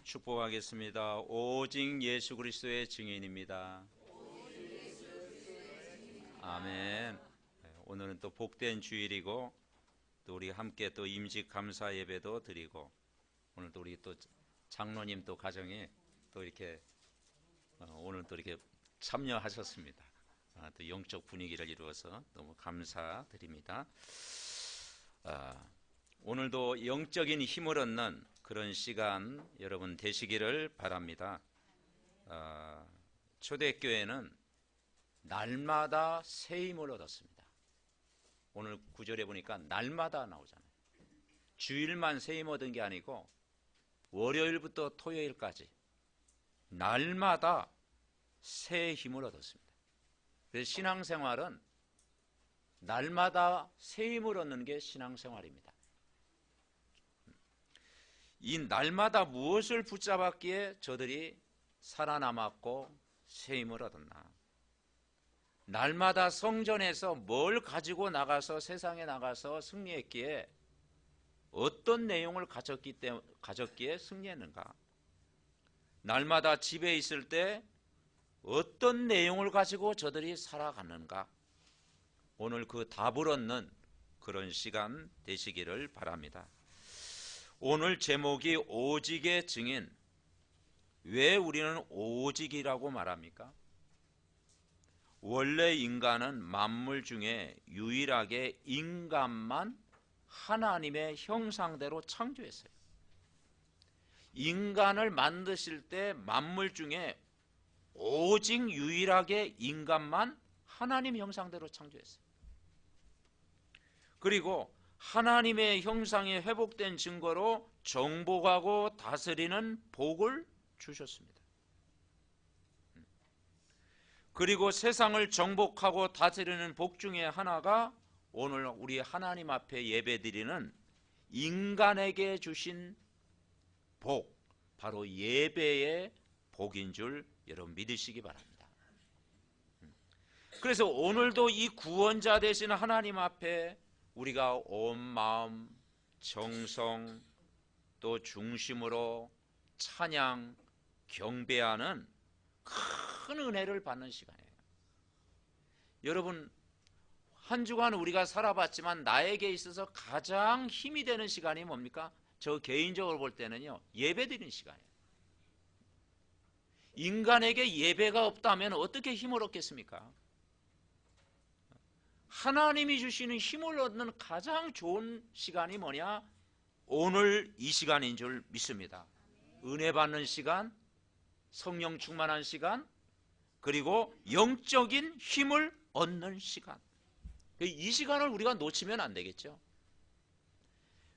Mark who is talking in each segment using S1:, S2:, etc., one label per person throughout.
S1: 축복하겠습니다. 오직 예수 그리스도의 증인입니다. 아멘. 오늘은 또 복된 주일이고 또 우리 함께 또 임직 감사 예배도 드리고 오늘 또 우리 또 장로님 또 가정에 또 이렇게 오늘 또 이렇게 참여하셨습니다. 또 영적 분위기를 이루어서 너무 감사드립니다. 오늘도 영적인 힘을 얻는 그런 시간 여러분 되시기를 바랍니다. 초대교회는 날마다 새 힘을 얻었습니다. 오늘 구절에 보니까 날마다 나오잖아요. 주일만 새 힘 얻은 게 아니고 월요일부터 토요일까지 날마다 새 힘을 얻었습니다. 그래서 신앙생활은 날마다 새 힘을 얻는 게 신앙생활입니다. 이 날마다 무엇을 붙잡았기에 저들이 살아남았고 새 힘을 얻었나? 날마다 성전에서 뭘 가지고 나가서 세상에 나가서 승리했기에 어떤 내용을 가졌기에 승리했는가? 날마다 집에 있을 때 어떤 내용을 가지고 저들이 살아갔는가? 오늘 그 답을 얻는 그런 시간 되시기를 바랍니다. 오늘 제목이 오직의 증인. 왜 우리는 오직이라고 말합니까? 원래 인간은 만물 중에 유일하게 인간만 하나님의 형상대로 창조했어요. 인간을 만드실 때 만물 중에 오직 유일하게 인간만 하나님 형상대로 창조했어요. 그리고 하나님의 형상이 회복된 증거로 정복하고 다스리는 복을 주셨습니다. 그리고 세상을 정복하고 다스리는 복 중에 하나가 오늘 우리 하나님 앞에 예배드리는 인간에게 주신 복, 바로 예배의 복인 줄 여러분 믿으시기 바랍니다. 그래서 오늘도 이 구원자 되신 하나님 앞에 우리가 온 마음, 정성, 또 중심으로 찬양, 경배하는 큰 은혜를 받는 시간이에요. 여러분, 한 주간 우리가 살아봤지만 나에게 있어서 가장 힘이 되는 시간이 뭡니까? 저 개인적으로 볼 때는요, 예배드리는 시간이에요. 인간에게 예배가 없다면 어떻게 힘을 얻겠습니까? 하나님이 주시는 힘을 얻는 가장 좋은 시간이 뭐냐? 오늘 이 시간인 줄 믿습니다. 은혜 받는 시간, 성령 충만한 시간, 그리고 영적인 힘을 얻는 시간. 이 시간을 우리가 놓치면 안 되겠죠.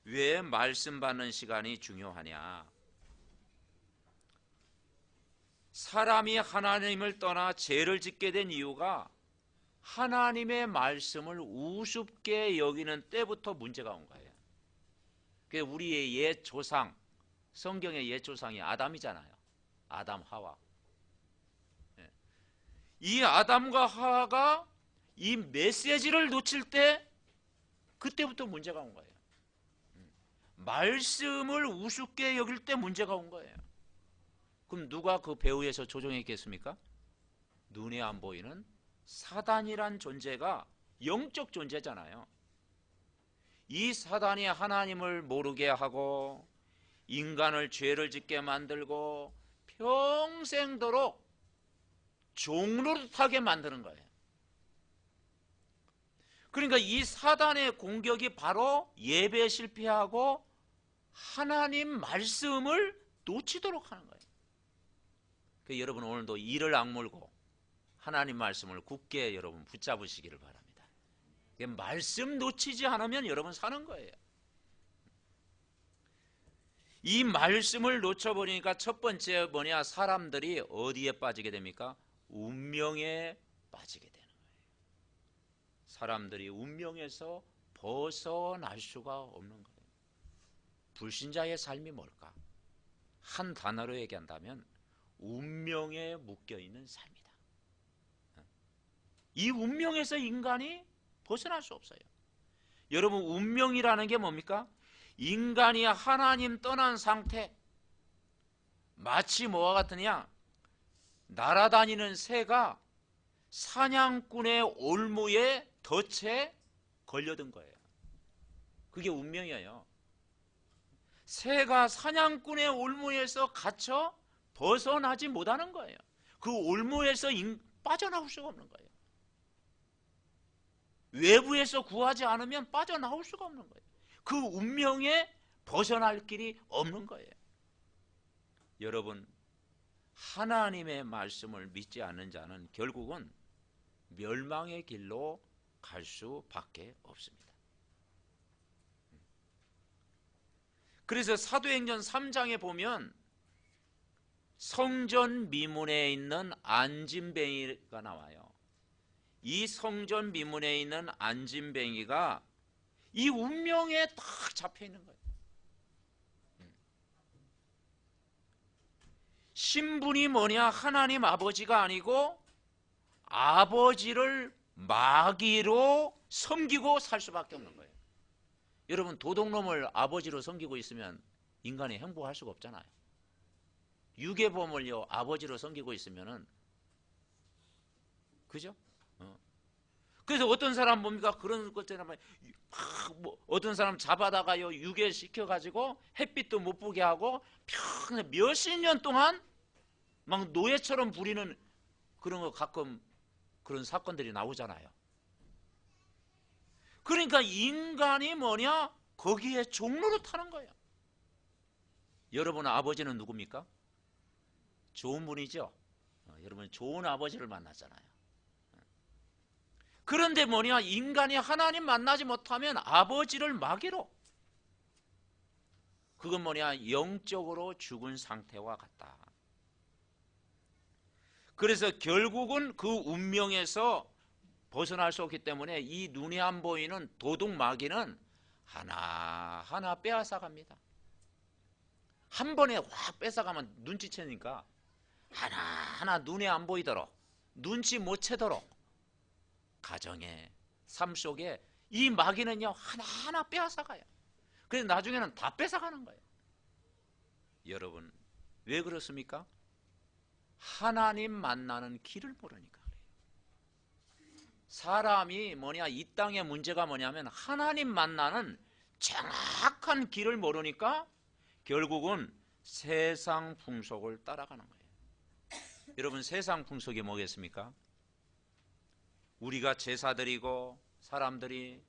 S1: 왜 말씀 받는 시간이 중요하냐? 사람이 하나님을 떠나 죄를 짓게 된 이유가 하나님의 말씀을 우습게 여기는 때부터 문제가 온 거예요. 우리의 옛 조상, 성경의 옛 조상이 아담이잖아요. 아담, 하와. 이 아담과 하와가 이 메시지를 놓칠 때 그때부터 문제가 온 거예요. 말씀을 우습게 여길 때 문제가 온 거예요. 그럼 누가 그 배후에서 조종했겠습니까? 눈에 안 보이는 사단이란 존재가 영적 존재잖아요. 이 사단이 하나님을 모르게 하고 인간을 죄를 짓게 만들고 평생도록 종노릇하게 만드는 거예요. 그러니까 이 사단의 공격이 바로 예배에 실패하고 하나님 말씀을 놓치도록 하는 거예요. 여러분 오늘도 이를 악물고 하나님 말씀을 굳게 여러분 붙잡으시기를 바랍니다. 말씀 놓치지 않으면 여러분 사는 거예요. 이 말씀을 놓쳐버리니까 첫 번째 뭐냐? 사람들이 어디에 빠지게 됩니까? 운명에 빠지게 되는 거예요. 사람들이 운명에서 벗어날 수가 없는 거예요. 불신자의 삶이 뭘까? 한 단어로 얘기한다면 운명에 묶여있는 삶이다. 이 운명에서 인간이 벗어날 수 없어요. 여러분, 운명이라는 게 뭡니까? 인간이 하나님 떠난 상태, 마치 뭐와 같으냐? 날아다니는 새가 사냥꾼의 올무에 덫에 걸려든 거예요. 그게 운명이에요. 새가 사냥꾼의 올무에서 갇혀 벗어나지 못하는 거예요. 그 올무에서 빠져나올 수가 없는 거예요. 외부에서 구하지 않으면 빠져나올 수가 없는 거예요. 그 운명에 벗어날 길이 없는 거예요. 여러분, 하나님의 말씀을 믿지 않는 자는 결국은 멸망의 길로 갈 수밖에 없습니다. 그래서 사도행전 3장에 보면 성전 미문에 있는 안진뱅이가 나와요. 이 성전 미문에 있는 안진뱅이가 이 운명에 딱 잡혀 있는 거예요. 신분이 뭐냐? 하나님 아버지가 아니고 아버지를 마귀로 섬기고 살 수밖에 없는 거예요. 여러분, 도둑놈을 아버지로 섬기고 있으면 인간이 행복할 수가 없잖아요. 유괴범을요 아버지로 섬기고 있으면은, 그죠? 그래서 어떤 사람 뭡니까? 그런 것처럼 어떤 사람 잡아다가요 유괴시켜 가지고 햇빛도 못 보게 하고 평생 몇십 년 동안 막 노예처럼 부리는 그런 거 가끔 그런 사건들이 나오잖아요. 그러니까 인간이 뭐냐? 거기에 종로를 타는 거예요. 여러분 아버지는 누굽니까? 좋은 분이죠. 여러분 좋은 아버지를 만났잖아요. 그런데 뭐냐? 인간이 하나님 만나지 못하면 아버지를 마귀로, 그건 뭐냐? 영적으로 죽은 상태와 같다. 그래서 결국은 그 운명에서 벗어날 수 없기 때문에 이 눈에 안 보이는 도둑 마귀는 하나하나 빼앗아갑니다. 한 번에 확 뺏어가면 눈치채니까 하나하나 눈에 안 보이도록, 눈치 못 채도록 가정의 삶 속에 이 마귀는요 하나하나 빼앗아가요. 그래서 나중에는 다 뺏어가는 거예요. 여러분 왜 그렇습니까? 하나님 만나는 길을 모르니까 그래요. 사람이 뭐냐, 이 땅의 문제가 뭐냐면 하나님 만나는 정확한 길을 모르니까 결국은 세상 풍속을 따라가는 거예요. 여러분 세상 풍속이 뭐겠습니까? 우리가 제사 드리고 사람들이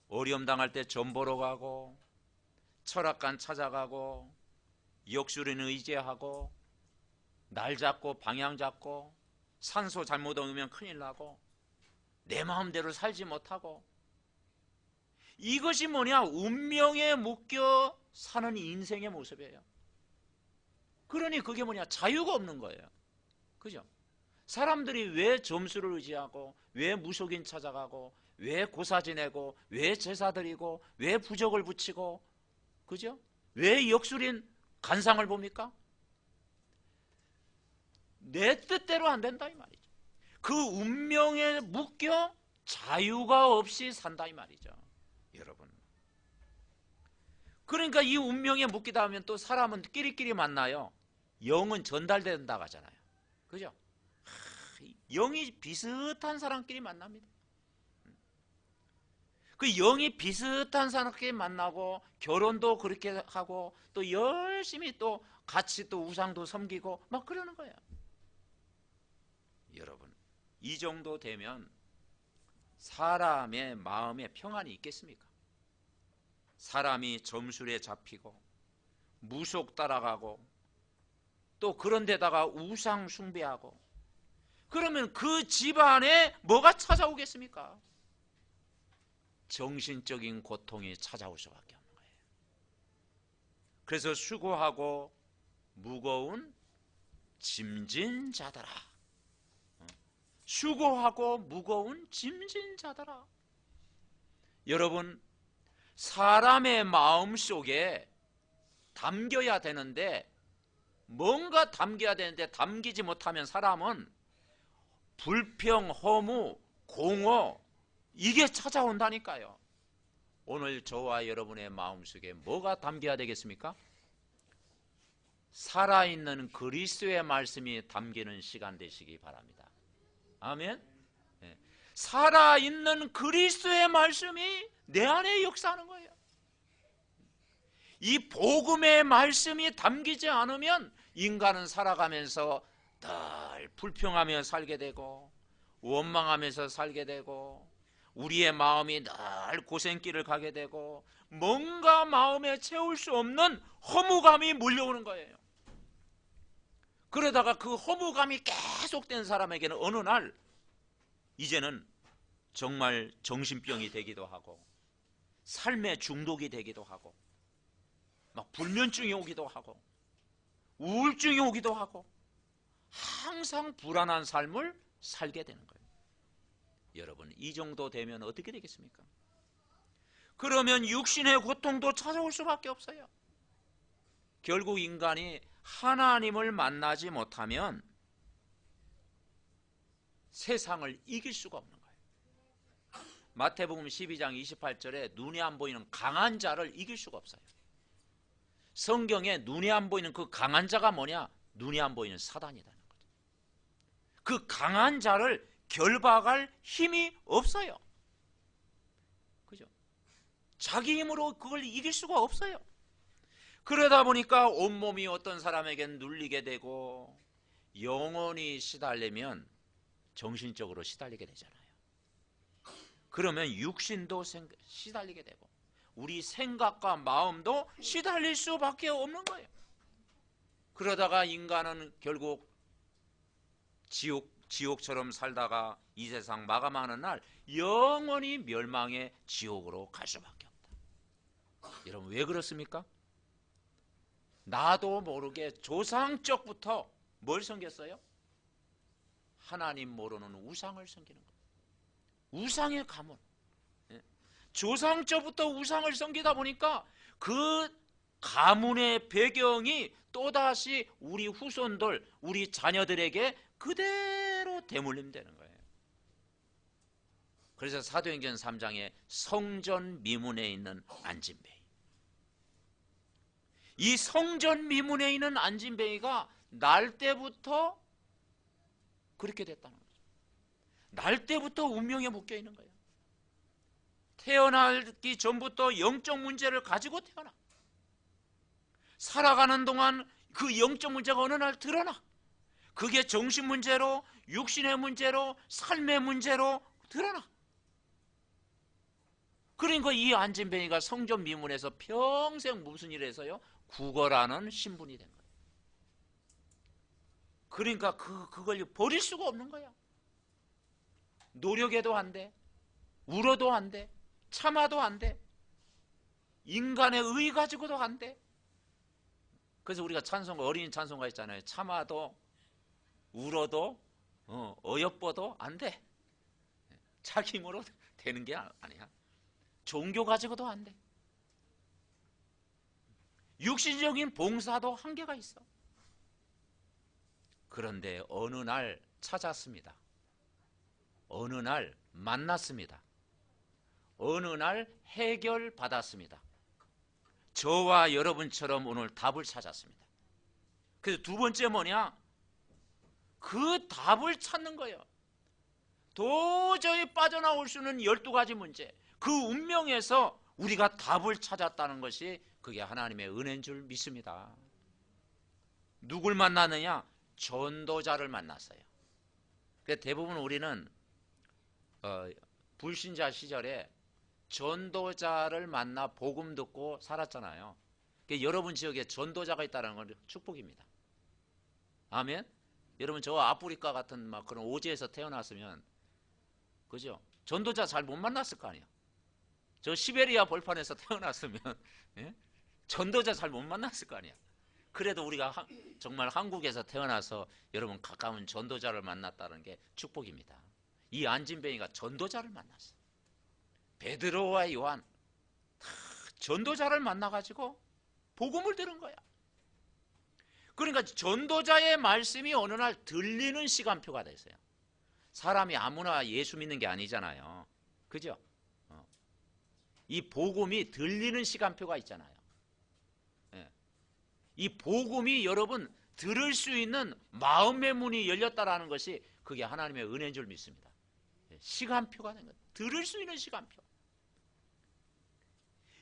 S1: 어려움 당할 때 점 보러 가고 철학관 찾아가고 역술인 의지하고 날 잡고 방향 잡고 산소 잘못 얻으면 큰일 나고 내 마음대로 살지 못하고, 이것이 뭐냐? 운명에 묶여 사는 인생의 모습이에요. 그러니 그게 뭐냐? 자유가 없는 거예요. 그죠? 사람들이 왜 점수를 의지하고 왜 무속인 찾아가고 왜 고사 지내고 왜 제사 드리고 왜 부적을 붙이고, 그죠? 왜 역술인 간상을 봅니까? 내 뜻대로 안 된다 이 말이죠. 그 운명에 묶여 자유가 없이 산다 이 말이죠. 여러분, 그러니까 이 운명에 묶이다 하면 또 사람은 끼리끼리 만나요. 영은 전달된다고 하잖아요. 그죠? 영이 비슷한 사람끼리 만납니다. 그 영이 비슷한 사람끼리 만나고 결혼도 그렇게 하고 또 열심히 또 같이 또 우상도 섬기고 막 그러는 거예요. 여러분, 이 정도 되면 사람의 마음에 평안이 있겠습니까? 사람이 점술에 잡히고 무속 따라가고 또 그런 데다가 우상 숭배하고 그러면 그 집안에 뭐가 찾아오겠습니까? 정신적인 고통이 찾아올 수밖에 없는 거예요. 그래서 수고하고 무거운 짐진 자들아, 수고하고 무거운 짐진 자들아. 여러분, 사람의 마음 속에 담겨야 되는데, 뭔가 담겨야 되는데 담기지 못하면 사람은 불평, 허무, 공허, 이게 찾아온다니까요. 오늘 저와 여러분의 마음속에 뭐가 담겨야 되겠습니까? 살아있는 그리스도의 말씀이 담기는 시간 되시기 바랍니다. 아멘. 네. 살아있는 그리스도의 말씀이 내 안에 역사하는 거예요. 이 복음의 말씀이 담기지 않으면 인간은 살아가면서 늘 불평하며 살게 되고 원망하면서 살게 되고 우리의 마음이 늘 고생길을 가게 되고 뭔가 마음에 채울 수 없는 허무감이 몰려오는 거예요. 그러다가 그 허무감이 계속된 사람에게는 어느 날 이제는 정말 정신병이 되기도 하고 삶의 중독이 되기도 하고 막 불면증이 오기도 하고 우울증이 오기도 하고 항상 불안한 삶을 살게 되는 거예요. 여러분, 이 정도 되면 어떻게 되겠습니까? 그러면 육신의 고통도 찾아올 수밖에 없어요. 결국 인간이 하나님을 만나지 못하면 세상을 이길 수가 없는 거예요. 마태복음 12장 28절에 눈이 안 보이는 강한 자를 이길 수가 없어요. 성경에 눈이 안 보이는 그 강한 자가 뭐냐? 눈이 안 보이는 사단이라는 거죠. 그 강한 자를 결박할 힘이 없어요. 그죠? 자기 힘으로 그걸 이길 수가 없어요. 그러다 보니까 온몸이 어떤 사람에겐 눌리게 되고 영혼이 시달리면 정신적으로 시달리게 되잖아요. 그러면 육신도 시달리게 되고 우리 생각과 마음도 시달릴 수밖에 없는 거예요. 그러다가 인간은 결국 지옥처럼 살다가 이 세상 마감하는 날 영원히 멸망의 지옥으로 갈 수밖에 없다. 여러분, 왜 그렇습니까? 나도 모르게 조상적부터 뭘 섬겼어요? 하나님 모르는 우상을 섬기는 거예요. 우상의 가문. 조상적부터 우상을 섬기다 보니까 그 가문의 배경이 또다시 우리 후손들, 우리 자녀들에게 그대로 대물림되는 거예요. 그래서 사도행전 3장에 성전 미문에 있는 안진뱅이, 이 성전 미문에 있는 안진뱅이가 날 때부터 그렇게 됐다는 거죠. 날 때부터 운명에 묶여 있는 거예요. 태어나기 전부터 영적 문제를 가지고 태어나. 살아가는 동안 그 영적 문제가 어느 날 드러나. 그게 정신 문제로, 육신의 문제로, 삶의 문제로 드러나. 그러니까 이 안진뱅이가 성전 미문에서 평생 무슨 일을 해서요? 구걸하는 신분이 된 거예요. 그러니까 그걸 버릴 수가 없는 거야. 노력해도 안 돼. 울어도 안 돼. 참아도 안 돼. 인간의 의 가지고도 안 돼. 그래서 우리가 찬송가, 어린이 찬송가 있잖아요. 참아도 울어도 어여뻐도 안 돼. 자기 힘으로 되는 게 아니야. 종교 가지고도 안 돼. 육신적인 봉사도 한계가 있어. 그런데 어느 날 찾았습니다. 어느 날 만났습니다. 어느 날 해결받았습니다. 저와 여러분처럼 오늘 답을 찾았습니다. 그래서 두 번째 뭐냐? 그 답을 찾는 거예요. 도저히 빠져나올 수 있는 12가지 문제, 그 운명에서 우리가 답을 찾았다는 것이 그게 하나님의 은혜인 줄 믿습니다. 누굴 만나느냐? 전도자를 만났어요. 대부분 우리는 불신자 시절에 전도자를 만나 복음 듣고 살았잖아요. 여러분 지역에 전도자가 있다는 건 축복입니다. 아멘. 여러분 저 아프리카 같은 막 그런 오지에서 태어났으면, 그죠? 전도자 잘 못 만났을 거 아니야. 저 시베리아 벌판에서 태어났으면 예? 전도자 잘 못 만났을 거 아니야. 그래도 우리가 정말 한국에서 태어나서 여러분 가까운 전도자를 만났다는 게 축복입니다. 이 안진뱅이가 전도자를 만났어. 베드로와 요한 전도자를 만나가지고 복음을 들은 거야. 그러니까 전도자의 말씀이 어느 날 들리는 시간표가 됐어요. 사람이 아무나 예수 믿는 게 아니잖아요. 그죠? 이 복음이 들리는 시간표가 있잖아요. 이 복음이 여러분 들을 수 있는 마음의 문이 열렸다라는 것이 그게 하나님의 은혜인 줄 믿습니다. 시간표가 된 것. 들을 수 있는 시간표.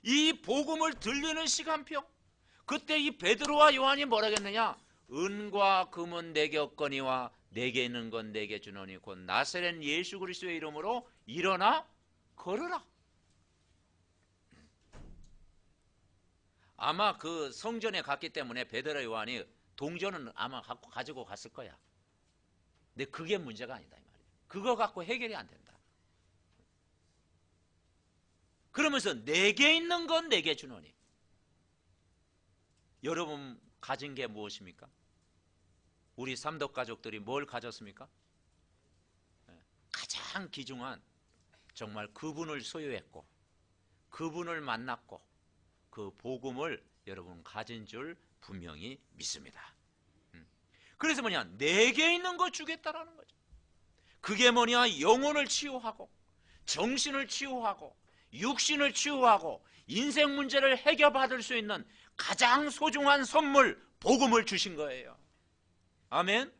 S1: 이 복음을 들리는 시간표. 그때 이 베드로와 요한이 뭐라겠느냐? 은과 금은 내게 없거니와 내게 있는 건 내게 주노니 곧 나사렛 예수 그리스도의 이름으로 일어나 걸으라. 아마 그 성전에 갔기 때문에 베드로 요한이 동전은 아마 가지고 갔을 거야. 근데 그게 문제가 아니다 이 말이에요. 그거 갖고 해결이 안 된다. 그러면서 내게 있는 건 내게 주노니. 여러분 가진 게 무엇입니까? 우리 삼덕 가족들이 뭘 가졌습니까? 가장 귀중한 정말 그분을 소유했고 그분을 만났고 그 복음을 여러분 가진 줄 분명히 믿습니다. 그래서 뭐냐? 내게 있는 거 주겠다라는 거죠. 그게 뭐냐? 영혼을 치유하고 정신을 치유하고 육신을 치유하고 인생 문제를 해결받을 수 있는 가장 소중한 선물 복음을 주신 거예요. 아멘.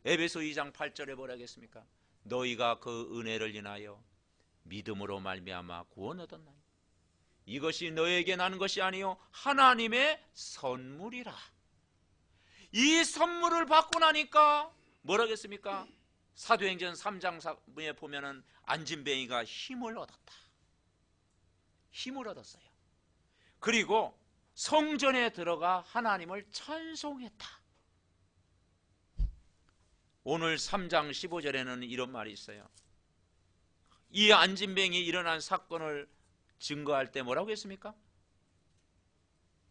S1: 에베소 2장 8절에 뭐라 하겠습니까? 너희가 그 은혜를 인하여 믿음으로 말미암아 구원 얻었나니 이것이 너에게 나는 것이 아니요 하나님의 선물이라. 이 선물을 받고 나니까 뭐라 하겠습니까? 사도행전 3장에 보면은 안진뱅이가 힘을 얻었다. 힘을 얻었어요. 그리고 성전에 들어가 하나님을 찬송했다. 오늘 3장 15절에는 이런 말이 있어요. 이 안진뱅이 일어난 사건을 증거할 때 뭐라고 했습니까?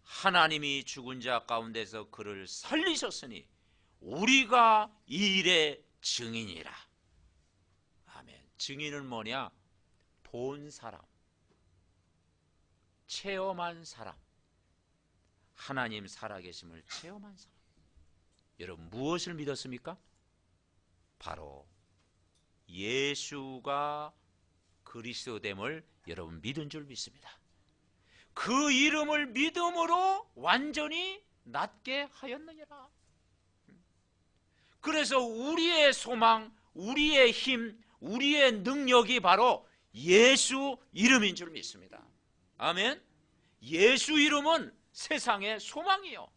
S1: 하나님이 죽은 자 가운데서 그를 살리셨으니 우리가 이 일의 증인이라. 아멘. 증인은 뭐냐? 본 사람, 체험한 사람, 하나님 살아계심을 체험한 사람. 여러분 무엇을 믿었습니까? 바로 예수가 그리스도됨을 여러분 믿은 줄 믿습니다. 그 이름을 믿음으로 완전히 낫게 하였느니라. 그래서 우리의 소망, 우리의 힘, 우리의 능력이 바로 예수 이름인 줄 믿습니다. 아멘. 예수 이름은 세상의 소망이요,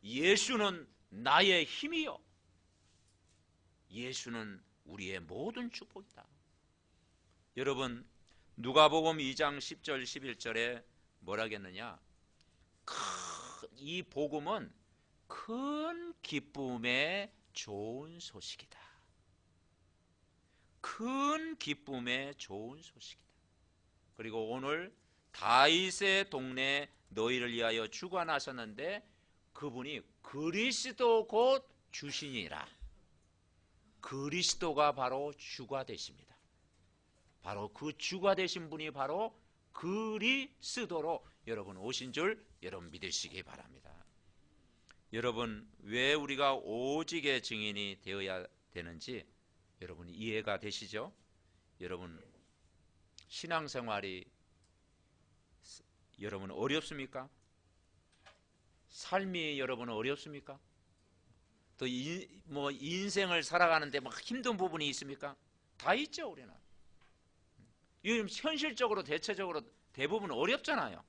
S1: 예수는 나의 힘이요, 예수는 우리의 모든 축복이다. 여러분 누가복음 2장 10절 11절에 뭐라겠느냐? 이 복음은 큰 기쁨의 좋은 소식이다. 큰 기쁨의 좋은 소식이다. 그리고 오늘 다윗의 동네에 너희를 위하여 주가 나셨는데 그분이 그리스도 곧 주시니라. 그리스도가 바로 주가 되십니다. 바로 그 주가 되신 분이 바로 그리스도로 여러분 오신 줄 여러분 믿으시기 바랍니다. 여러분 왜 우리가 오직의 증인이 되어야 되는지 여러분 이해가 되시죠? 여러분 신앙생활이 여러분 어렵습니까? 삶이 여러분 어렵습니까? 또 인생을 살아가는데 막 힘든 부분이 있습니까? 다 있죠. 우리는 요즘 현실적으로 대체적으로 대부분 어렵잖아요.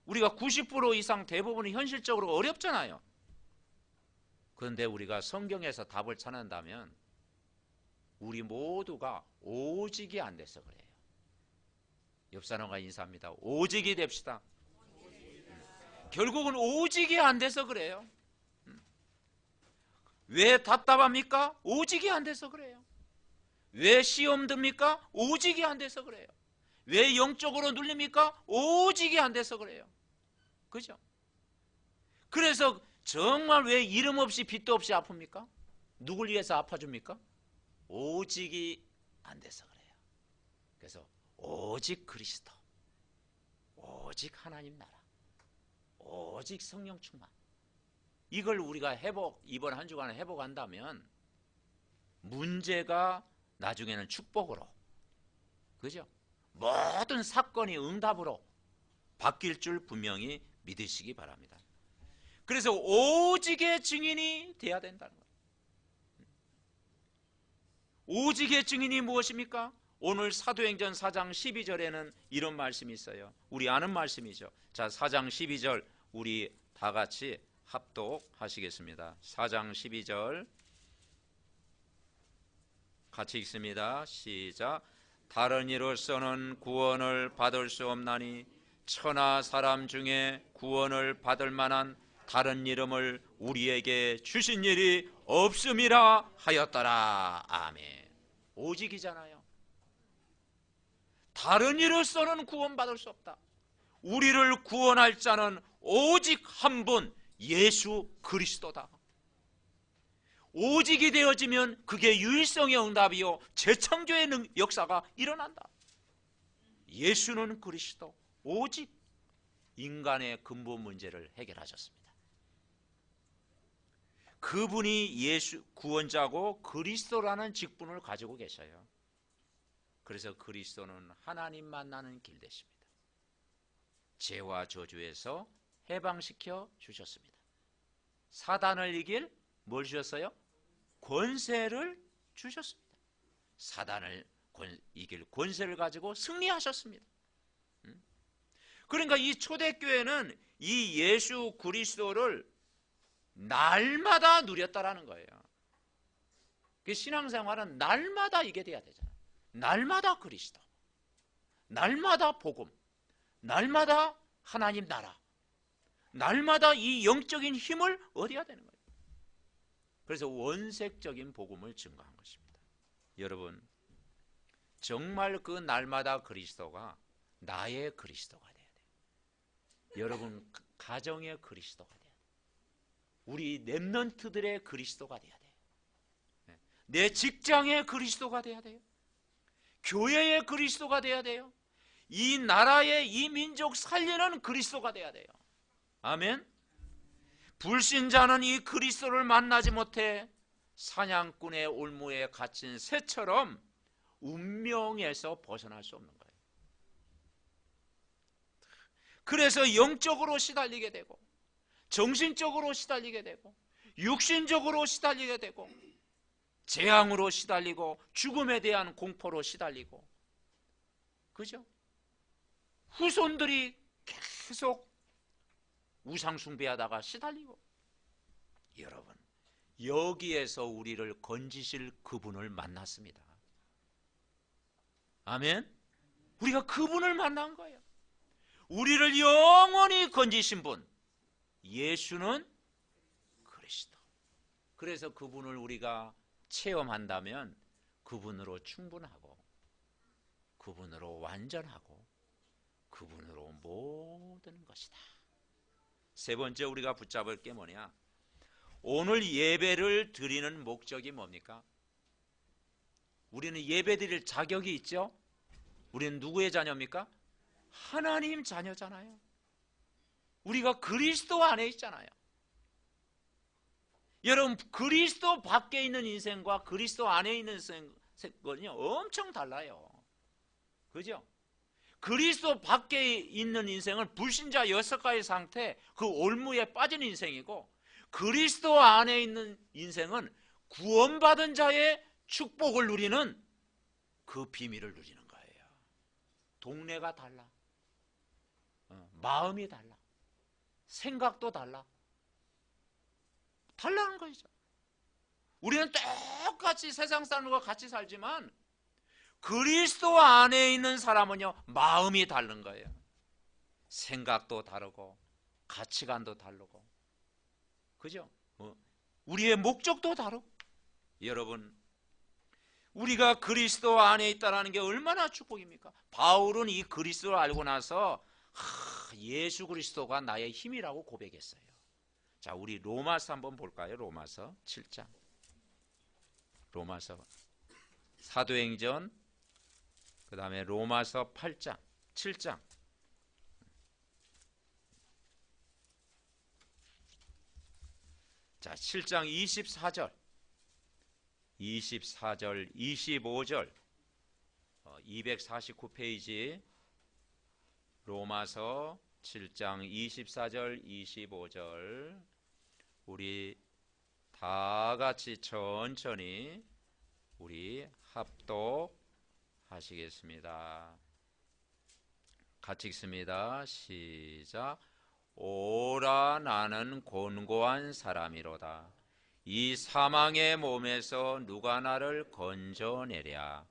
S1: 우리가 90% 이상 대부분이 현실적으로 어렵잖아요. 그런데 우리가 성경에서 답을 찾는다면 우리 모두가 오직이 안 돼서 그래요. 옆 사람과 인사합니다. 오직이 됩시다. 결국은 오직이 안 돼서 그래요. 왜 답답합니까? 오직이 안 돼서 그래요. 왜 시험 듭니까? 오직이 안 돼서 그래요. 왜 영적으로 눌립니까? 오직이 안 돼서 그래요. 그죠? 그래서 정말 왜 이름 없이 빚도 없이 아픕니까? 누굴 위해서 아파줍니까? 오직이 안 돼서 그래요. 그래서 오직 그리스도, 오직 하나님 나라, 오직 성령 충만, 이걸 우리가 이번 한 주간에 회복한다면 문제가 나중에는 축복으로, 그죠? 모든 사건이 응답으로 바뀔 줄 분명히 믿으시기 바랍니다. 그래서 오직의 증인이 돼야 된다는 거예요. 오직의 증인이 무엇입니까? 오늘 사도행전 4장 12절에는 이런 말씀이 있어요. 우리 아는 말씀이죠. 자, 4장 12절 우리 다 같이 합독하시겠습니다. 4장 12절 같이 읽습니다. 시작. 다른 이로서는 구원을 받을 수 없나니 천하 사람 중에 구원을 받을 만한 다른 이름을 우리에게 주신 일이 없음이라 하였더라. 아멘. 오직이잖아요. 다른 이로서는 구원받을 수 없다. 우리를 구원할 자는 오직 한 분, 예수 그리스도다. 오직이 되어지면 그게 유일성의 응답이요 재창조의 역사가 일어난다. 예수는 그리스도, 오직 인간의 근본 문제를 해결하셨습니다. 그분이 예수 구원자고 그리스도라는 직분을 가지고 계셔요. 그래서 그리스도는 하나님 만나는 길 되십니다. 죄와 저주에서 해방시켜 주셨습니다. 사단을 이길 뭘 주셨어요? 권세를 주셨습니다. 사단을 이길 권세를 가지고 승리하셨습니다. 그러니까 이 초대교회는 이 예수 그리스도를 날마다 누렸다라는 거예요. 신앙생활은 날마다 이게 돼야 되잖아요. 날마다 그리스도, 날마다 복음, 날마다 하나님 나라, 날마다 이 영적인 힘을 얻어야 되는 거예요. 그래서 원색적인 복음을 증거한 것입니다. 여러분, 정말 그 날마다 그리스도가 나의 그리스도가 돼야 돼요. 여러분 가정의 그리스도가 돼야 돼요. 우리 렘넌트들의 그리스도가 돼야 돼요. 내 직장의 그리스도가 돼야 돼요. 교회의 그리스도가 돼야 돼요. 이 나라의 이 민족 살리는 그리스도가 돼야 돼요. 아멘. 불신자는 이 그리스도를 만나지 못해 사냥꾼의 올무에 갇힌 새처럼 운명에서 벗어날 수 없는 거예요. 그래서 영적으로 시달리게 되고 정신적으로 시달리게 되고 육신적으로 시달리게 되고 재앙으로 시달리고 죽음에 대한 공포로 시달리고, 그죠? 후손들이 계속 우상 숭배하다가 시달리고. 여러분, 여기에서 우리를 건지실 그분을 만났습니다. 아멘. 우리가 그분을 만난 거예요. 우리를 영원히 건지신 분, 예수는 그리스도. 그래서 그분을 우리가 체험한다면 그분으로 충분하고 그분으로 완전하고 그분으로 모든 것이다. 세 번째 우리가 붙잡을 게 뭐냐? 오늘 예배를 드리는 목적이 뭡니까? 우리는 예배 드릴 자격이 있죠? 우리는 누구의 자녀입니까? 하나님 자녀잖아요. 우리가 그리스도 안에 있잖아요. 여러분, 그리스도 밖에 있는 인생과 그리스도 안에 있는 인생은요 엄청 달라요. 그죠? 그리스도 밖에 있는 인생은 불신자 6가지 상태, 그 올무에 빠진 인생이고, 그리스도 안에 있는 인생은 구원받은 자의 축복을 누리는 그 비밀을 누리는 거예요. 동네가 달라, 마음이 달라, 생각도 달라, 달라는 것이죠. 우리는 똑같이 세상 사람과 같이 살지만 그리스도 안에 있는 사람은요 마음이 다른 거예요. 생각도 다르고 가치관도 다르고, 그죠? 우리의 목적도 다르고. 여러분, 우리가 그리스도 안에 있다는 게 얼마나 축복입니까? 바울은 이 그리스도를 알고 나서 예수 그리스도가 나의 힘이라고 고백했어요. 자, 우리 로마서 한번 볼까요? 로마서 7장. 로마서, 사도행전, 그 다음에 로마서 8장, 7장. 자, 7장 24절, 24절, 25절, 249페이지 로마서 7장 24절, 25절 우리 다 같이 천천히 우리 합독하시겠습니다. 같이 읽습니다. 시작. 오라 나는 곤고한 사람이로다. 이 사망의 몸에서 누가 나를 건져내랴.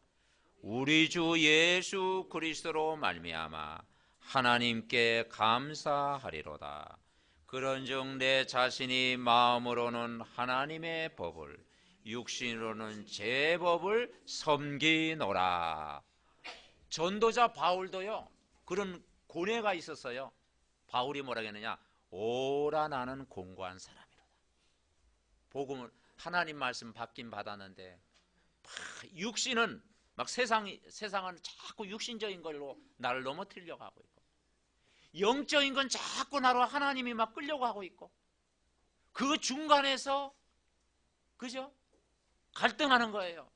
S1: 우리 주 예수 그리스도로 말미암아 하나님께 감사하리로다. 그런즉 내 자신이 마음으로는 하나님의 법을, 육신으로는 제 법을 섬기노라. 전도자 바울도요, 그런 고뇌가 있었어요. 바울이 뭐라고 했느냐? 오라 나는 공고한 사람이로다. 복음을, 하나님 말씀 받긴 받았는데 육신은 막 세상은 자꾸 육신적인 걸로 나를 넘어뜨리려고 하고 있고, 영적인 건 자꾸 나로 하나님이 막 끌려고 하고 있고, 그 중간에서 그죠? 갈등하는 거예요.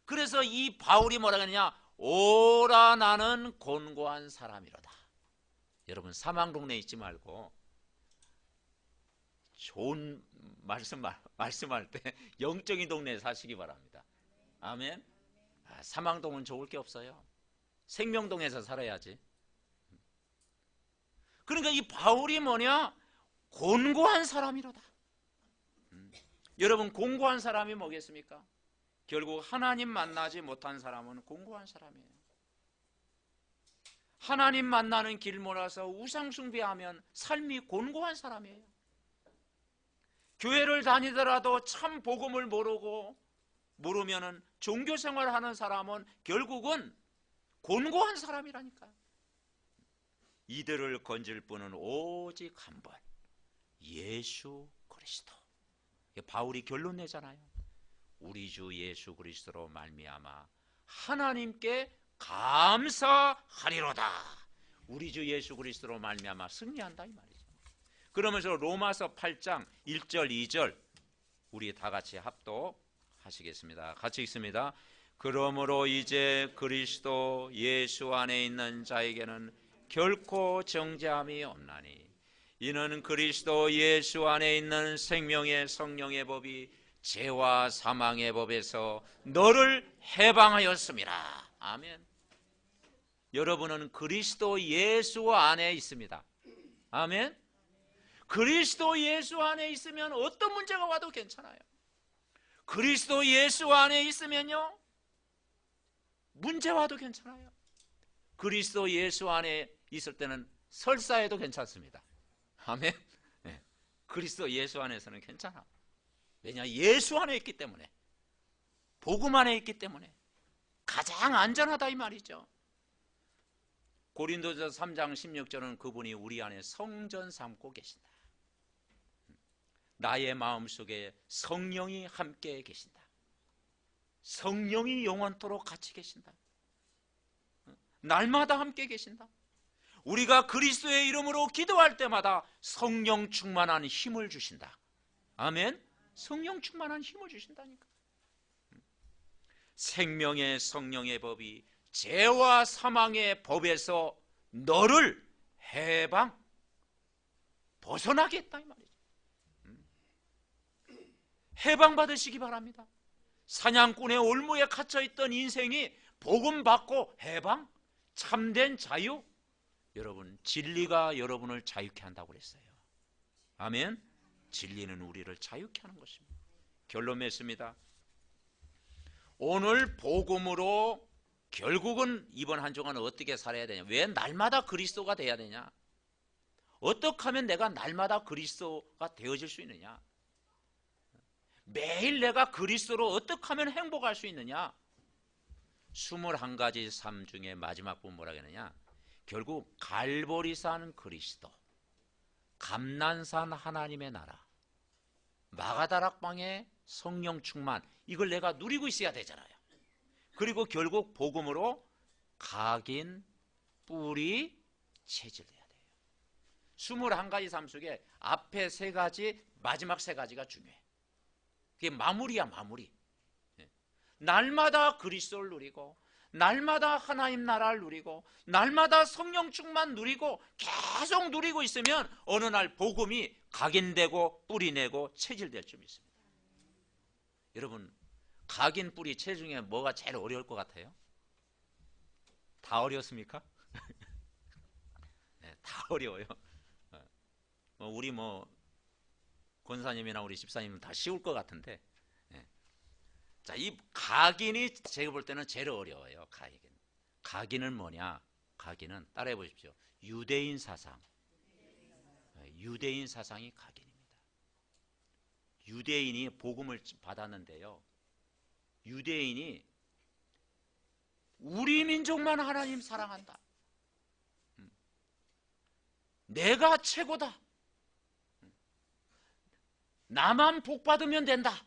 S1: 그래서 이 바울이 뭐라고 했느냐? 오라 나는 곤고한 사람이로다. 여러분, 사망동네에 있지 말고 좋은 말씀할 때 영적인 동네에 사시기 바랍니다. 아멘. 사망동은 좋을 게 없어요. 생명동에서 살아야지. 그러니까 이 바울이 뭐냐? 곤고한 사람이로다. 여러분, 곤고한 사람이 뭐겠습니까? 결국 하나님 만나지 못한 사람은 곤고한 사람이에요. 하나님 만나는 길 몰아서 우상 숭배하면 삶이 곤고한 사람이에요. 교회를 다니더라도 참 복음을 모르면은 종교 생활하는 사람은 결국은 곤고한 사람이라니까요. 이들을 건질 분은 오직 한 분, 예수 그리스도. 바울이 결론 내잖아요. 우리 주 예수 그리스도로 말미암아 하나님께 감사하리로다. 우리 주 예수 그리스도로 말미암아 승리한다 이 말이죠. 그러면서 로마서 8장 1절 2절 우리 다 같이 합독하시겠습니다. 같이 읽습니다. 그러므로 이제 그리스도 예수 안에 있는 자에게는 결코 정죄함이 없나니, 이는 그리스도 예수 안에 있는 생명의 성령의 법이 죄와 사망의 법에서 너를 해방하였음이라. 아멘. 여러분은 그리스도 예수 안에 있습니다. 아멘. 그리스도 예수 안에 있으면 어떤 문제가 와도 괜찮아요. 그리스도 예수 안에 있으면요, 문제 와도 괜찮아요. 그리스도 예수 안에 있을 때는 설사해도 괜찮습니다. 아멘. 네. 그리스도 예수 안에서는 괜찮아. 왜냐? 예수 안에 있기 때문에, 복음 안에 있기 때문에 가장 안전하다 이 말이죠. 고린도서 3장 16절은 그분이 우리 안에 성전 삼고 계신다. 나의 마음속에 성령이 함께 계신다. 성령이 영원토록 같이 계신다. 날마다 함께 계신다. 우리가 그리스도의 이름으로 기도할 때마다 성령 충만한 힘을 주신다. 아멘. 성령 충만한 힘을 주신다니까. 생명의 성령의 법이 죄와 사망의 법에서 너를 벗어나게 했다 이 말이죠. 해방 받으시기 바랍니다. 사냥꾼의 올무에 갇혀있던 인생이 복음 받고 해방, 참된 자유. 여러분, 진리가 여러분을 자유케 한다고 그랬어요. 아멘. 진리는 우리를 자유케 하는 것입니다. 결론 맺습니다. 오늘 복음으로 결국은 이번 한 주간은 어떻게 살아야 되냐? 왜 날마다 그리스도가 돼야 되냐? 어떻게 하면 내가 날마다 그리스도가 되어질 수 있느냐? 매일 내가 그리스도로 어떻게 하면 행복할 수 있느냐? 21가지 삶 중에 마지막 부분 뭐라고 했느냐? 결국 갈보리산 그리스도, 감난산 하나님의 나라, 마가다락방의 성령 충만, 이걸 내가 누리고 있어야 되잖아요. 그리고 결국 복음으로 각인, 뿌리, 체질돼야 돼요. 21가지 삶 속에 앞에 3가지, 마지막 3가지가 중요해. 그게 마무리야, 마무리. 날마다 그리스도를 누리고, 날마다 하나님 나라를 누리고, 날마다 성령 충만 누리고, 계속 누리고 있으면 어느 날 복음이 각인되고 뿌리내고 체질될 줄 믿습니다. 여러분, 각인, 뿌리, 체질 중에 뭐가 제일 어려울 것 같아요? 다 어렵습니까? 네, 다 어려워요. 우리 권사님이나 우리 집사님은 다 쉬울 것 같은데, 자, 이 각인이 제가 볼 때는 제일 어려워요. 각인은 뭐냐? 각인은 따라해 보십시오. 유대인 사상. 유대인 사상이 각인입니다. 유대인이 복음을 받았는데요, 유대인이 우리 민족만 하나님 사랑한다, 내가 최고다, 나만 복 받으면 된다,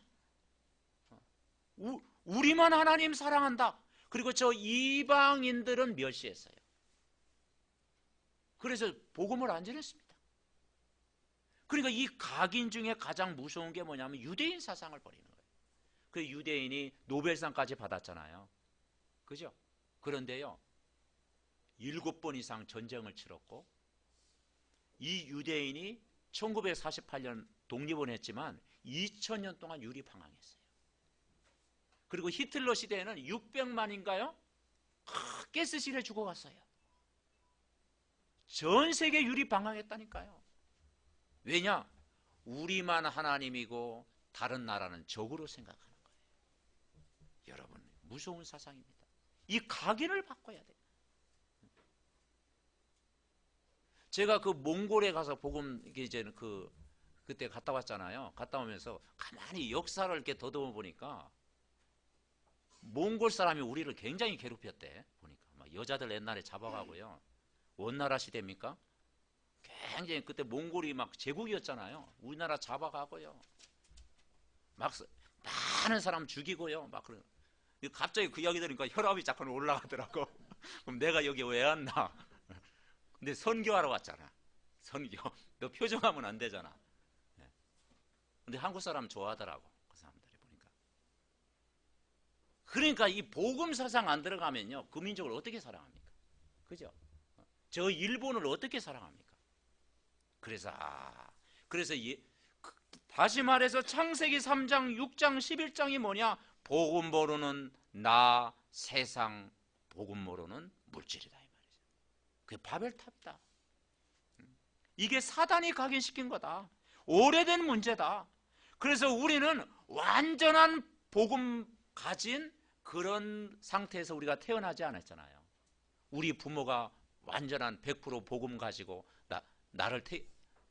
S1: 우리만 하나님 사랑한다. 그리고 저 이방인들은 멸시했어요. 그래서 복음을 안 전했습니다. 그러니까 이 각인 중에 가장 무서운 게 뭐냐면 유대인 사상을 버리는 거예요. 그 유대인이 노벨상까지 받았잖아요. 그죠? 그런데요, 7번 이상 전쟁을 치렀고, 이 유대인이 1948년 독립은 했지만 2000년 동안 유리방황했어요. 그리고 히틀러 시대에는 600만인가요? 가스실에 죽어갔어요. 전 세계 유리방황했다니까요. 왜냐? 우리만 하나님이고 다른 나라는 적으로 생각하는 거예요. 여러분, 무서운 사상입니다. 이 각인을 바꿔야 돼요. 제가 그 몽골에 가서 복음, 이제 그때 갔다 왔잖아요. 갔다 오면서 가만히 역사를 이렇게 더듬어 보니까 몽골 사람이 우리를 굉장히 괴롭혔대. 보니까 막 여자들 옛날에 잡아가고요. 원나라 시대입니까? 굉장히 그때 몽골이 막 제국이었잖아요. 우리나라 잡아가고요. 막 많은 사람 죽이고요. 막 그런. 갑자기 그 이야기 들으니까 혈압이 자꾸 올라가더라고. 그럼 내가 여기 왜 왔나? 근데 선교하러 왔잖아. 선교. 너 표정하면 안 되잖아. 근데 한국 사람 좋아하더라고. 그 사람들이 보니까. 그러니까 이 복음 사상 안 들어가면요, 그 민족을 어떻게 사랑합니까? 그죠? 저 일본을 어떻게 사랑합니까? 그래서 다시 말해서 창세기 3장, 6장, 11장이 뭐냐? 복음 모르는 나, 세상, 복음 모르는 물질이다, 이 말이죠. 그게 바벨탑이다. 이게 사단이 각인시킨 거다. 오래된 문제다. 그래서 우리는 완전한 복음 가진 그런 상태에서 우리가 태어나지 않았잖아요. 우리 부모가 완전한 100% 복음 가지고 나를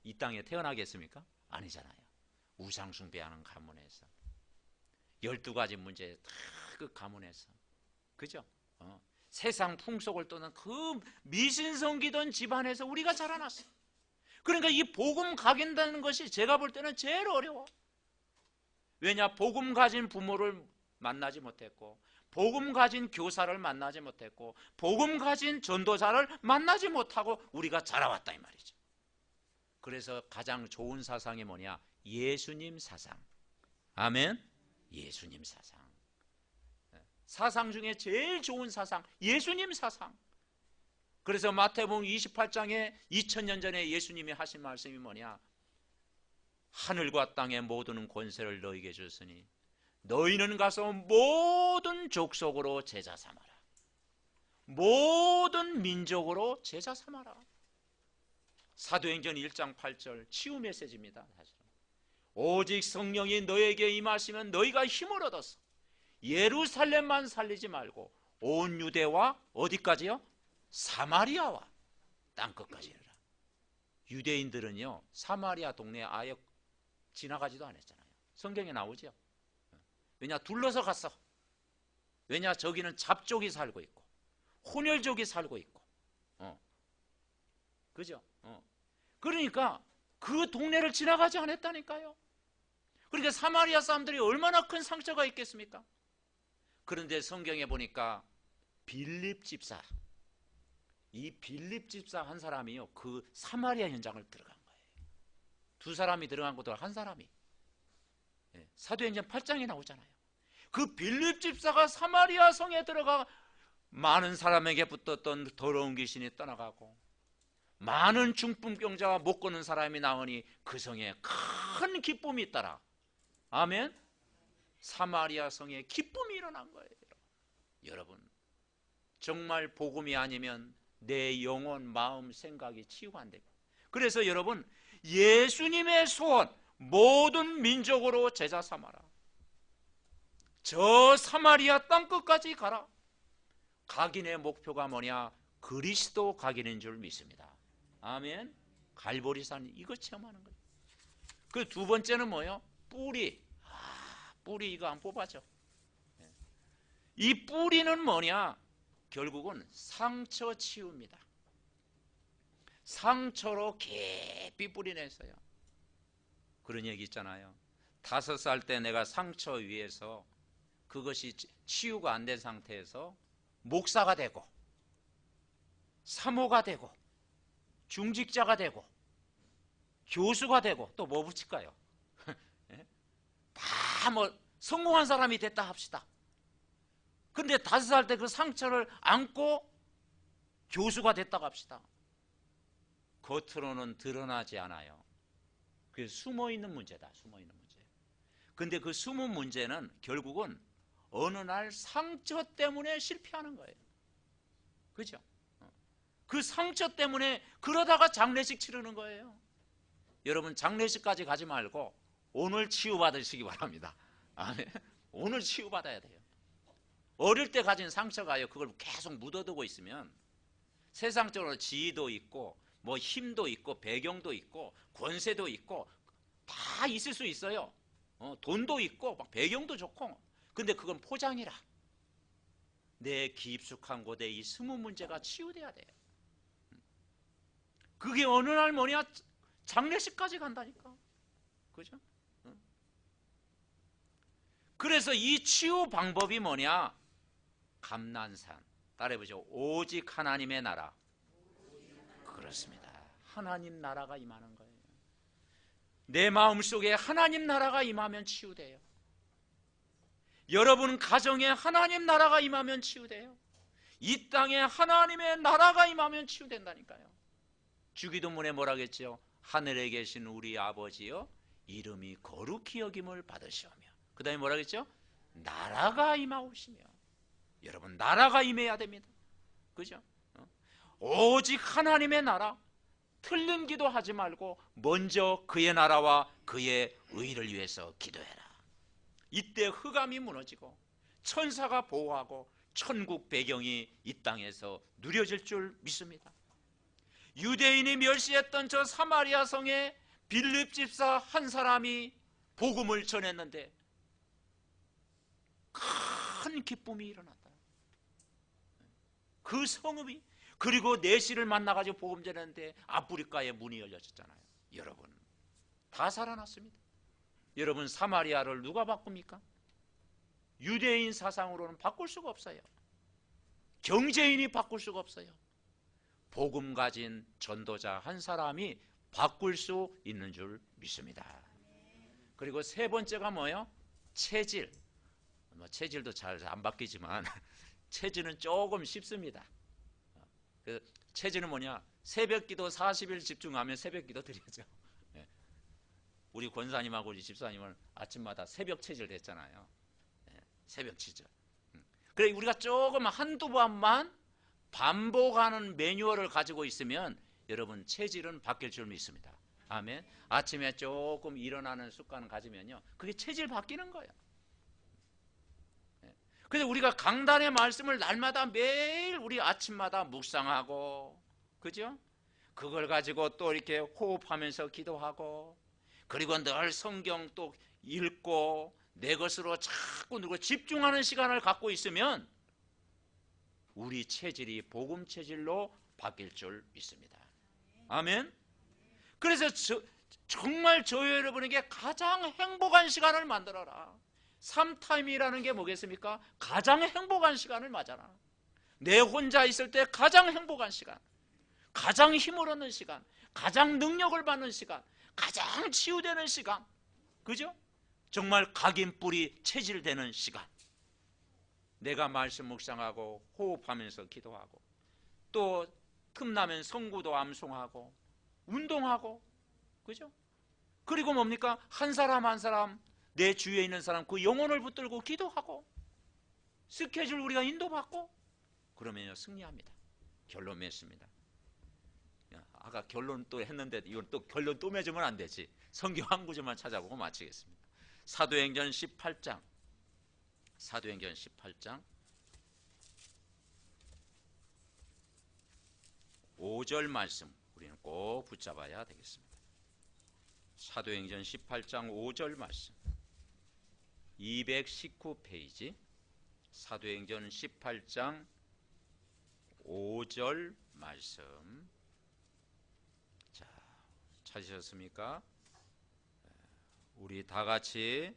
S1: 이 땅에 태어나겠습니까? 아니잖아요. 우상 숭배하는 가문에서 12가지 문제 다 그 가문에서, 그죠? 세상 풍속을 떠는 그 미신성기던 집안에서 우리가 자라났어요. 그러니까 이 복음 각인다는 것이 제가 볼 때는 제일 어려워. 왜냐? 복음 가진 부모를 만나지 못했고, 복음 가진 교사를 만나지 못했고, 복음 가진 전도자를 만나지 못하고 우리가 자라왔다, 이 말이죠. 그래서 가장 좋은 사상이 뭐냐? 예수님 사상. 아멘. 예수님 사상. 사상 중에 제일 좋은 사상, 예수님 사상. 그래서 마태복음 28장에 2000년 전에 예수님이 하신 말씀이 뭐냐? 하늘과 땅의 모든 권세를 너희에게 줬으니 너희는 가서 모든 족속으로 제자 삼아라. 모든 민족으로 제자 삼아라. 사도행전 1장 8절 치유 메시지입니다. 사실은. 오직 성령이 너에게 임하시면 너희가 힘을 얻어서 예루살렘만 살리지 말고 온 유대와 어디까지요? 사마리아와 땅끝까지 이르라. 유대인들은요, 사마리아 동네에 아예 지나가지도 않았잖아요. 성경에 나오죠. 왜냐? 둘러서 갔어. 왜냐? 저기는 잡족이 살고 있고 혼혈족이 살고 있고, 그죠? 그러니까 그 동네를 지나가지 않았다니까요. 그러니까 사마리아 사람들이 얼마나 큰 상처가 있겠습니까? 그런데 성경에 보니까 빌립 집사, 이 빌립 집사 한 사람이요, 그 사마리아 현장을 들어간 거예요. 두 사람이 들어간 것도 한 사람이. 사도행전 8장에 나오잖아요. 그 빌립 집사가 사마리아 성에 들어가 많은 사람에게 붙었던 더러운 귀신이 떠나가고, 많은 중풍병자와 못 걷는 사람이 나오니 그 성에 큰 기쁨이 있더라. 아멘. 사마리아 성에 기쁨이 일어난 거예요. 여러분, 정말 복음이 아니면 내 영혼, 마음, 생각이 치유가 안 됩니다. 그래서 여러분, 예수님의 소원, 모든 민족으로 제자 삼아라. 저 사마리아 땅끝까지 가라. 각인의 목표가 뭐냐? 그리스도 각인인 줄 믿습니다. 아멘. 갈보리산 이거 체험하는 거예요. 그 두 번째는 뭐예요? 뿌리. 뿌리 이거 안 뽑아져. 이 뿌리는 뭐냐? 결국은 상처 치유입니다. 상처로 깊이 뿌리냈어요. 그런 얘기 있잖아요. 5살 때 내가 상처 위에서 그것이 치유가 안 된 상태에서 목사가 되고 사모가 되고 중직자가 되고 교수가 되고 또 뭐 붙일까요? 다 뭐 성공한 사람이 됐다 합시다. 근데 5살 때 그 상처를 안고 교수가 됐다고 합시다. 겉으로는 드러나지 않아요. 그게 숨어있는 문제다. 숨어있는 문제. 근데 그 숨은 문제는 결국은 어느 날 상처 때문에 실패하는 거예요. 그죠? 그 상처 때문에 그러다가 장례식 치르는 거예요. 여러분, 장례식까지 가지 말고 오늘 치유받으시기 바랍니다. 아멘. 오늘 치유받아야 돼요. 어릴 때 가진 상처가요, 그걸 계속 묻어두고 있으면 세상적으로 지위도 있고 뭐 힘도 있고 배경도 있고 권세도 있고 다 있을 수 있어요. 돈도 있고 막 배경도 좋고. 근데 그건 포장이라. 내 깊숙한 곳에 이 숨은 문제가 치유돼야 돼요. 그게 어느 날 뭐냐? 장례식까지 간다니까. 그죠? 그래서 이 치유 방법이 뭐냐? 감난산. 따라해보죠. 오직 하나님의 나라. 그렇습니다. 하나님 나라가 임하는 거예요. 내 마음속에 하나님 나라가 임하면 치유돼요. 여러분 가정에 하나님 나라가 임하면 치유돼요. 이 땅에 하나님의 나라가 임하면 치유된다니까요. 주기도문에 뭐라 그랬죠? 하늘에 계신 우리 아버지여 이름이 거룩히 여김을 받으시오며, 그 다음에 뭐라 그랬죠? 나라가 임하오시며. 여러분, 나라가 임해야 됩니다. 그죠? 오직 하나님의 나라, 틀린 기도하지 말고 먼저 그의 나라와 그의 의를 위해서 기도해라. 이때 흑암이 무너지고 천사가 보호하고 천국 배경이 이 땅에서 누려질 줄 믿습니다. 유대인이 멸시했던 저 사마리아 성에 빌립 집사 한 사람이 복음을 전했는데 큰 기쁨이 일어났다. 그 성읍이, 그리고 내시를 만나가지고 복음 전했는데 아프리카에 문이 열려졌잖아요. 여러분, 다 살아났습니다. 여러분, 사마리아를 누가 바꿉니까? 유대인 사상으로는 바꿀 수가 없어요. 경제인이 바꿀 수가 없어요. 복음 가진 전도자 한 사람이 바꿀 수 있는 줄 믿습니다. 그리고 세 번째가 뭐예요? 체질. 체질도 잘 안 바뀌지만 체질은 조금 쉽습니다. 체질은 뭐냐? 새벽기도 40일 집중하면 새벽기도 드리죠. 우리 권사님하고 우리 집사님은 아침마다 새벽 체질 됐잖아요. 새벽 체질. 그래, 우리가 조금 한두 번만 반복하는 매뉴얼을 가지고 있으면 여러분 체질은 바뀔 줄 믿습니다. 아멘. 아침에 조금 일어나는 습관을 가지면요, 그게 체질 바뀌는 거예요. 그래서 우리가 강단의 말씀을 날마다 매일 우리 아침마다 묵상하고, 그죠? 그걸 가지고 또 이렇게 호흡하면서 기도하고, 그리고 늘 성경 또 읽고 내 것으로 자꾸 누구 집중하는 시간을 갖고 있으면 우리 체질이 복음 체질로 바뀔 줄 믿습니다. 아멘. 그래서 정말 저 여러분에게 가장 행복한 시간을 만들어라. 3타임이라는 게 뭐겠습니까? 가장 행복한 시간을 맞아라. 내 혼자 있을 때 가장 행복한 시간, 가장 힘을 얻는 시간, 가장 능력을 받는 시간, 가장 치유되는 시간, 그죠? 정말 각인 뿌리 체질되는 시간. 내가 말씀 묵상하고 호흡하면서 기도하고 또 틈나면 성구도 암송하고 운동하고, 그죠? 그리고 뭡니까? 한 사람 한 사람, 내 주위에 있는 사람 그 영혼을 붙들고 기도하고 스케줄 우리가 인도받고 그러면요 승리합니다. 결론 맺습니다. 아까 결론 또 했는데 이건 또 결론 또 맺으면 안 되지. 성경 한 구절만 찾아보고 마치겠습니다. 사도행전 18장 5절 말씀 우리는 꼭 붙잡아야 되겠습니다. 사도행전 18장 5절 말씀 219페이지 사도행전 18장 5절 말씀. 자, 찾으셨습니까? 우리 다 같이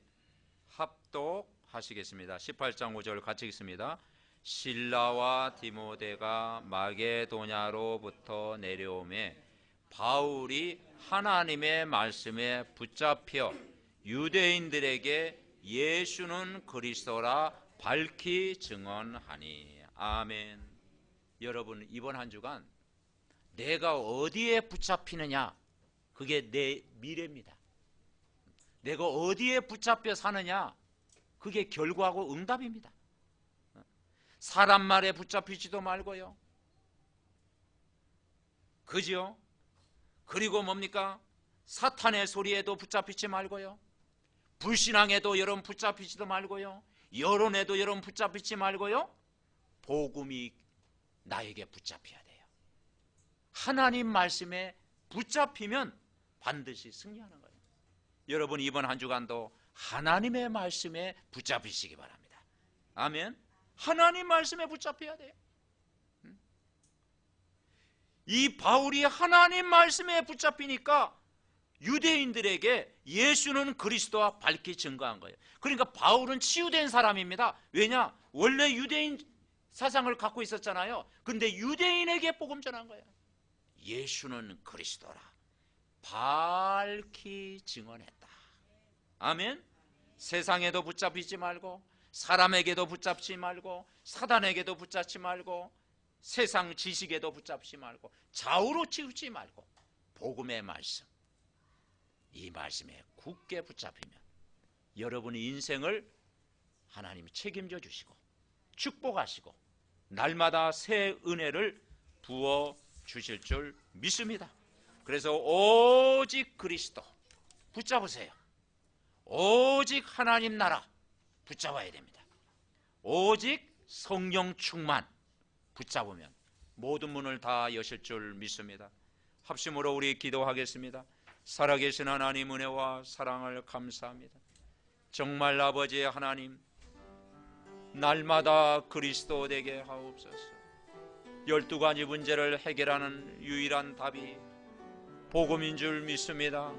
S1: 합독하시겠습니다. 18장 5절 같이 읽습니다. 실라와 디모데가 마게도냐로부터 내려오매 바울이 하나님의 말씀에 붙잡혀 유대인들에게 예수는 그리스도라 밝히 증언하니. 아멘. 여러분, 이번 한 주간 내가 어디에 붙잡히느냐, 그게 내 미래입니다. 내가 어디에 붙잡혀 사느냐, 그게 결과하고 응답입니다. 사람 말에 붙잡히지도 말고요, 그죠? 그리고 뭡니까? 사탄의 소리에도 붙잡히지 말고요, 불신앙에도 여러분 붙잡히지도 말고요, 여론에도 여러분 붙잡히지 말고요, 복음이 나에게 붙잡혀야 돼요. 하나님 말씀에 붙잡히면 반드시 승리하는 거예요. 여러분, 이번 한 주간도 하나님의 말씀에 붙잡히시기 바랍니다. 아멘. 하나님 말씀에 붙잡혀야 돼요. 이 바울이 하나님 말씀에 붙잡히니까 유대인들에게 예수는 그리스도와 밝히 증거한 거예요. 그러니까 바울은 치유된 사람입니다. 왜냐? 원래 유대인 사상을 갖고 있었잖아요. 근데 유대인에게 복음 전한 거예요. 예수는 그리스도라 밝히 증언했다. 아멘. 세상에도 붙잡히지 말고, 사람에게도 붙잡지 말고, 사단에게도 붙잡지 말고, 세상 지식에도 붙잡지 말고, 좌우로 치우지 말고, 복음의 말씀, 이 말씀에 굳게 붙잡히면 여러분의 인생을 하나님이 책임져 주시고 축복하시고 날마다 새 은혜를 부어 주실 줄 믿습니다. 그래서 오직 그리스도 붙잡으세요. 오직 하나님 나라 붙잡아야 됩니다. 오직 성령 충만 붙잡으면 모든 문을 다 여실 줄 믿습니다. 합심으로 우리 기도하겠습니다. 살아계신 하나님 은혜와 사랑을 감사합니다. 정말 아버지 하나님, 날마다 그리스도 되게 하옵소서. 12가지 문제를 해결하는 유일한 답이 복음인 줄 믿습니다.